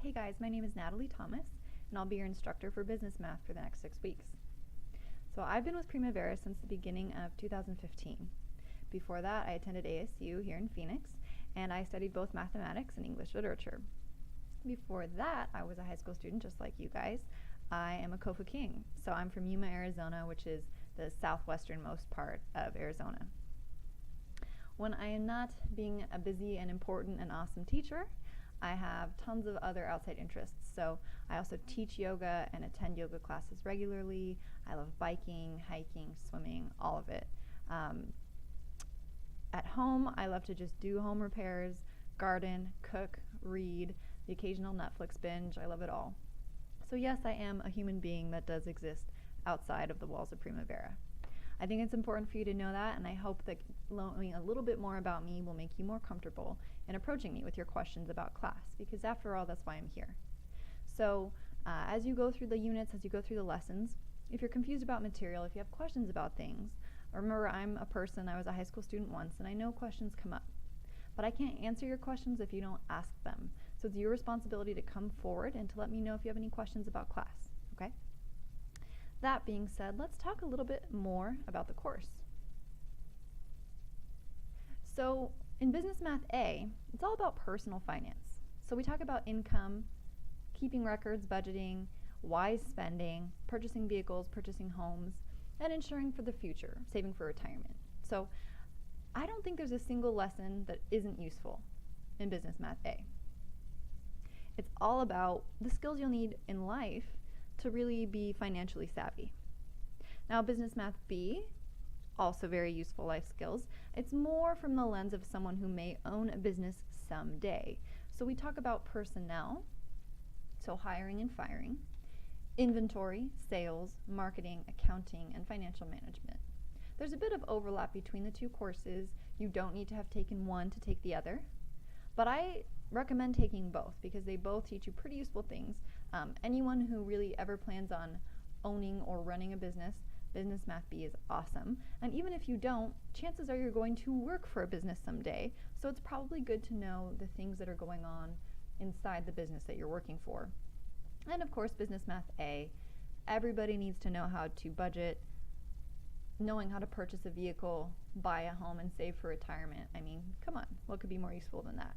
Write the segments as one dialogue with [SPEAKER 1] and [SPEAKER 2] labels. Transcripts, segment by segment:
[SPEAKER 1] Hey guys, my name is Natalie Thomas, and I'll be your instructor for business math for the next 6 weeks. So I've been with Primavera since the beginning of 2015. Before that, I attended ASU here in Phoenix, and I studied both mathematics and English literature. Before that, I was a high school student just like you guys. I am a Kofa King, so I'm from Yuma, Arizona, which is the southwesternmost part of Arizona. When I am not being a busy and important and awesome teacher, I have tons of other outside interests. So I also teach yoga and attend yoga classes regularly. I love biking, hiking, swimming, all of it. At home, I love to just do home repairs, garden, cook, read, the occasional Netflix binge. I love it all. So yes, I am a human being that does exist outside of the walls of Primavera. I think it's important for you to know that, and I hope that learning a little bit more about me will make you more comfortable in approaching me with your questions about class, because after all, that's why I'm here. So as you go through the units, as you go through the lessons, if you're confused about material, if you have questions about things, remember I'm a person, I was a high school student once, and I know questions come up. But I can't answer your questions if you don't ask them. So it's your responsibility to come forward and to let me know if you have any questions about class, okay? That being said, let's talk a little bit more about the course. So in Business Math A, it's all about personal finance. So we talk about income, keeping records, budgeting, wise spending, purchasing vehicles, purchasing homes, and insuring for the future, saving for retirement. So I don't think there's a single lesson that isn't useful in Business Math A. It's all about the skills you'll need in life to really be financially savvy. Now, Business Math B, also very useful life skills. It's more from the lens of someone who may own a business someday. So we talk about personnel, so hiring and firing, inventory, sales, marketing, accounting, and financial management. There's a bit of overlap between the two courses. You don't need to have taken one to take the other, but I recommend taking both because they both teach you pretty useful things. Anyone who really ever plans on owning or running a business, Business Math B is awesome. And even if you don't, chances are you're going to work for a business someday, so it's probably good to know the things that are going on inside the business that you're working for. And of course, Business Math A, everybody needs to know how to budget, knowing how to purchase a vehicle, buy a home, and save for retirement. I mean, come on, what could be more useful than that?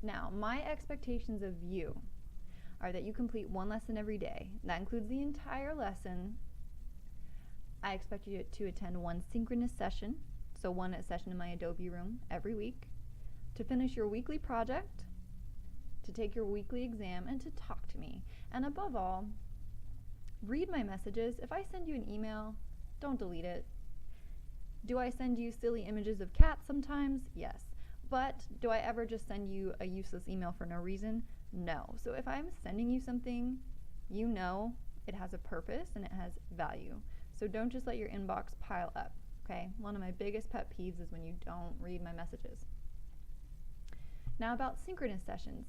[SPEAKER 1] Now, my expectations of you are that you complete one lesson every day. That includes the entire lesson. I expect you to attend one synchronous session, so one session in my Adobe room every week, to finish your weekly project, to take your weekly exam, and to talk to me. And above all, read my messages. If I send you an email, don't delete it. Do I send you silly images of cats sometimes? Yes. But do I ever just send you a useless email for no reason? No. So if I'm sending you something, you know it has a purpose and it has value. So don't just let your inbox pile up, okay? One of my biggest pet peeves is when you don't read my messages. Now about synchronous sessions.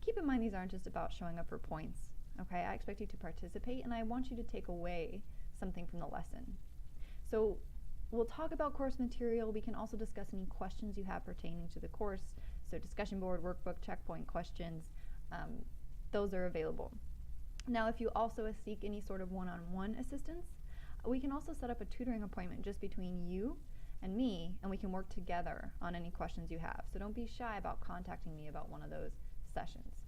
[SPEAKER 1] Keep in mind these aren't just about showing up for points, okay? I expect you to participate and I want you to take away something from the lesson. So we'll talk about course material. We can also discuss any questions you have pertaining to the course. So discussion board, workbook, checkpoint questions, those are available. Now, if you also seek any sort of one-on-one assistance, we can also set up a tutoring appointment just between you and me, and we can work together on any questions you have. So don't be shy about contacting me about one of those sessions.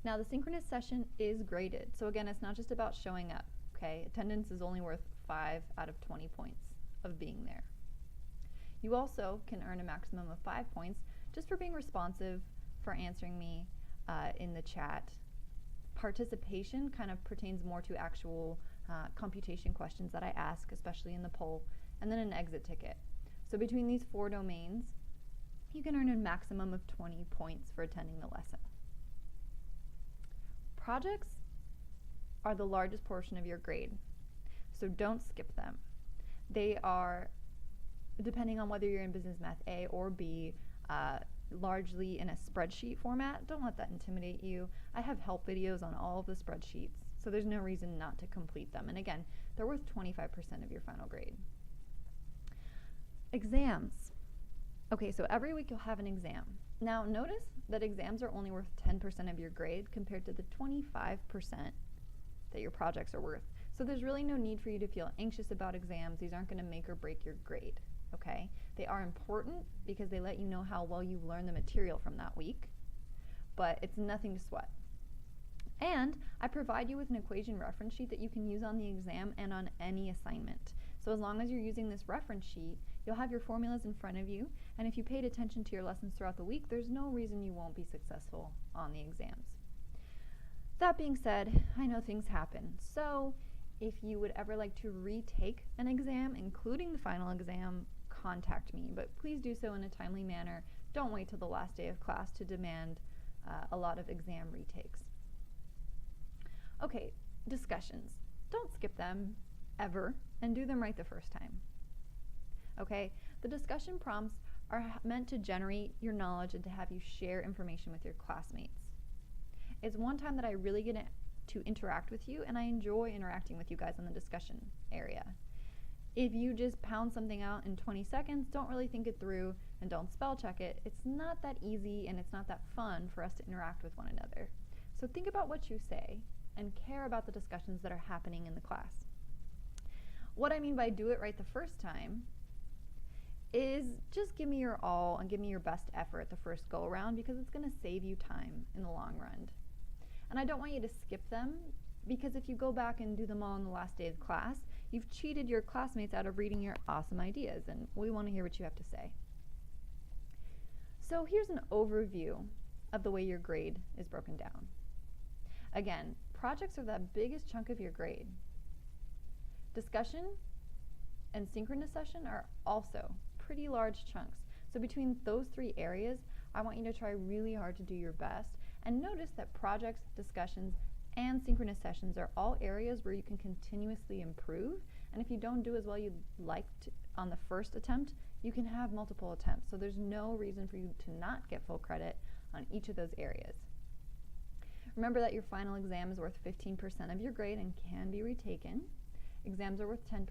[SPEAKER 1] Now, the synchronous session is graded. So again, it's not just about showing up, okay? Attendance is only worth 5 out of 20 points of being there. You also can earn a maximum of 5 points just for being responsive, for answering me in the chat. Participation kind of pertains more to actual computation questions that I ask, especially in the poll, and then an exit ticket. So between these 4 domains, you can earn a maximum of 20 points for attending the lesson. Projects are the largest portion of your grade, so don't skip them. They are, depending on whether you're in Business Math A or B, largely in a spreadsheet format. Don't let that intimidate you. I have help videos on all of the spreadsheets, so there's no reason not to complete them. And again, they're worth 25% of your final grade. Exams. Okay, so every week you'll have an exam. Now, notice that exams are only worth 10% of your grade compared to the 25% that your projects are worth. So there's really no need for you to feel anxious about exams. These aren't going to make or break your grade, okay? They are important because they let you know how well you've learned the material from that week, but it's nothing to sweat. And I provide you with an equation reference sheet that you can use on the exam and on any assignment. So as long as you're using this reference sheet, you'll have your formulas in front of you, and if you paid attention to your lessons throughout the week, there's no reason you won't be successful on the exams. That being said, I know things happen. So if you would ever like to retake an exam, including the final exam, contact me, but please do so in a timely manner. Don't wait till the last day of class to demand a lot of exam retakes. Okay, discussions. Don't skip them ever, and do them right the first time. Okay, the discussion prompts are meant to generate your knowledge and to have you share information with your classmates. It's one time that I really get to interact with you, and I enjoy interacting with you guys in the discussion area. If you just pound something out in 20 seconds, don't really think it through, and don't spell check it, it's not that easy and it's not that fun for us to interact with one another. So think about what you say and care about the discussions that are happening in the class. What I mean by do it right the first time is just give me your all and give me your best effort the first go around, because it's going to save you time in the long run. And I don't want you to skip them, because if you go back and do them all on the last day of class, you've cheated your classmates out of reading your awesome ideas, and we want to hear what you have to say. So here's an overview of the way your grade is broken down. Again, projects are the biggest chunk of your grade. Discussion and synchronous session are also pretty large chunks. So between those three areas, I want you to try really hard to do your best, and notice that projects, discussions, and synchronous sessions are all areas where you can continuously improve, and if you don't do as well you'd like to on the first attempt, you can have multiple attempts. So there's no reason for you to not get full credit on each of those areas. Remember that your final exam is worth 15% of your grade and can be retaken. Exams are worth 10%.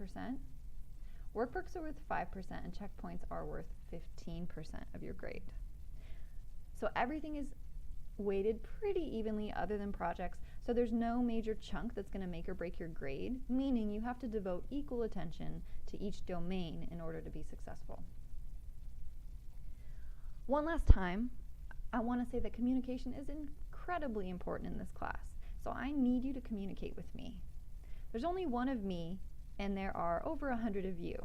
[SPEAKER 1] Workbooks are worth 5%, and checkpoints are worth 15% of your grade. So everything is weighted pretty evenly other than projects, so there's no major chunk that's going to make or break your grade, meaning you have to devote equal attention to each domain in order to be successful. One last time, I want to say that communication is incredibly important in this class, so I need you to communicate with me. There's only one of me, and there are over 100 of you.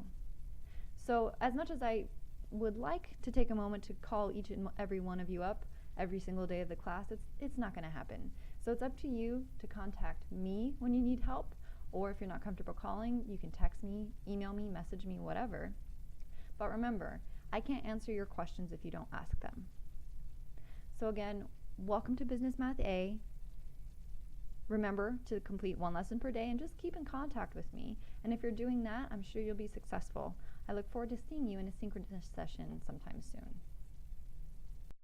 [SPEAKER 1] So as much as I would like to take a moment to call each and every one of you up every single day of the class, it's not going to happen. So it's up to you to contact me when you need help, or if you're not comfortable calling, you can text me, email me, message me, whatever. But remember, I can't answer your questions if you don't ask them. So again, welcome to Business Math A. Remember to complete one lesson per day and just keep in contact with me. And if you're doing that, I'm sure you'll be successful. I look forward to seeing you in a synchronous session sometime soon.